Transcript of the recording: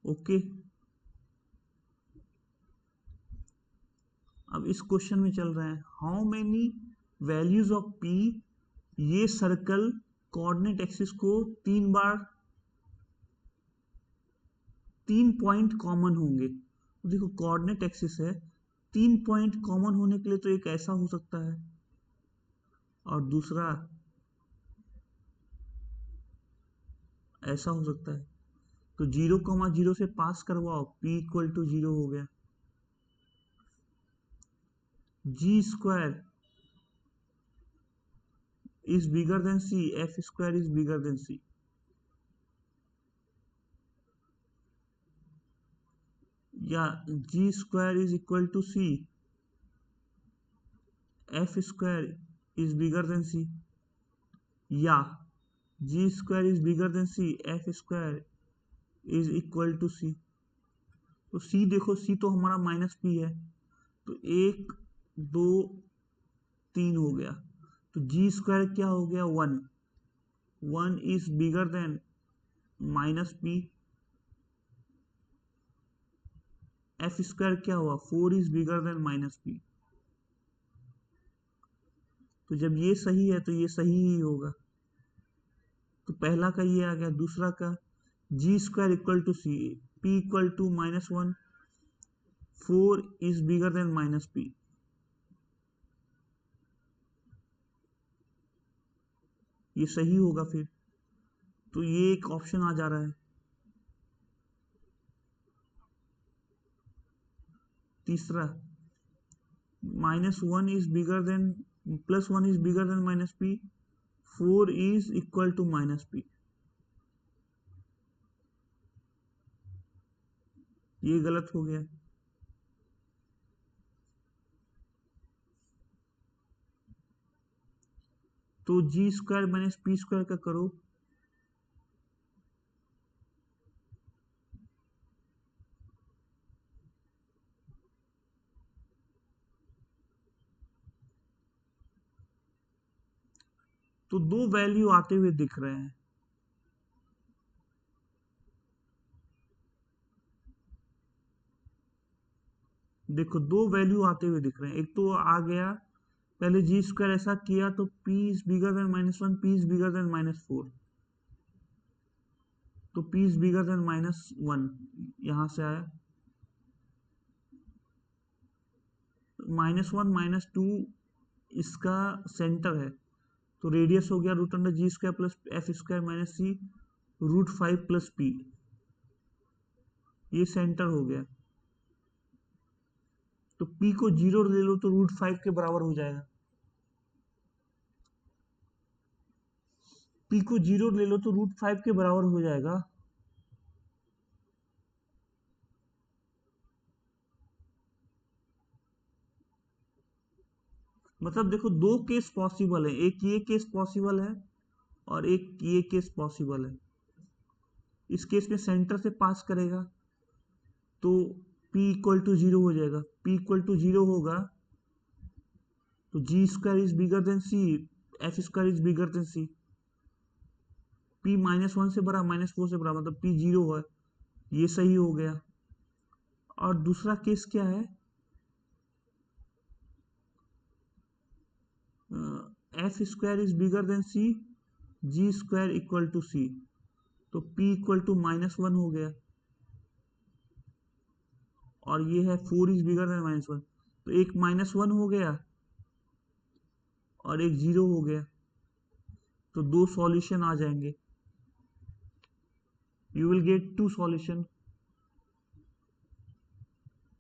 Okay. अब इस question में चल रहा है how many values of P, ये सर्कल कोऑर्डिनेट एक्सिस को 3 पॉइंट कॉमन होंगे। तो देखो कोऑर्डिनेट एक्सिस है, 3 पॉइंट कॉमन होने के लिए तो एक ऐसा हो सकता है और दूसरा ऐसा हो सकता है। तो 0,0 से पास करवाओ, p इक्वल टू 0 हो गया। जी square is bigger than C, F square is bigger than C. या G square is equal to C, F square is bigger than C. या G square is bigger than C, F square is equal to C. तो C देखो, सी तो हमारा minus P है, तो 1 2 3 हो गया। तो जी स्क्वायर क्या हो गया, 1। 1 is bigger than minus P. F square क्या हुआ, 4 is bigger than minus P. तो जब ये सही है तो ये सही ही होगा। तो पहला का ये आ गया। दूसरा का G square equal to C, P equal to -1, 4 is bigger than minus P. ये सही होगा फिर। तो ये एक ऑप्शन आ जा रहा है। तीसरा -1 is bigger than, +1 is bigger than minus p, 4 is equal to minus P. ये गलत हो गया। तो जी स्क्वायर माइनस पी स्क्वायर का करो। तो दो वैल्यू आते हुए दिख रहे हैं। देखो दो वैल्यू आते हुए दिख रहे हैं। एक तो आ गया, पहले जी स्क्वायर ऐसा किया तो p is bigger than -1, p is bigger then -4, तो p इज बिगर देन -1 यहां से आया। -1 -2 इसका सेंटर है, तो रेडियस हो गया √जी square plus F square minus C √5 plus P. ये सेंटर हो गया। तो p को 0 ले लो तो √5 के बराबर हो जाएगा। p को 0 ले लो तो √5 के बराबर हो जाएगा। मतलब देखो दो केस पॉसिबल है, एक ये केस पॉसिबल है और एक ये केस पॉसिबल है। इस केस में सेंटर से पास करेगा तो p इक्वल टू 0 हो जाएगा। p इक्वल टू 0 होगा तो जी square is bigger than C, F square is bigger than C. p -1 से बड़ा, -4 से बड़ा, मतलब p 0 है। ये सही हो गया। और दूसरा केस क्या है, F square is bigger than C, G square equal to C, तो p इक्वल टू -1 हो गया। और ये है 4 इज बिगर देन -1, तो एक -1 हो गया और एक 0 हो गया। तो दो सॉल्यूशन आ जाएंगे। You will get 2 solution.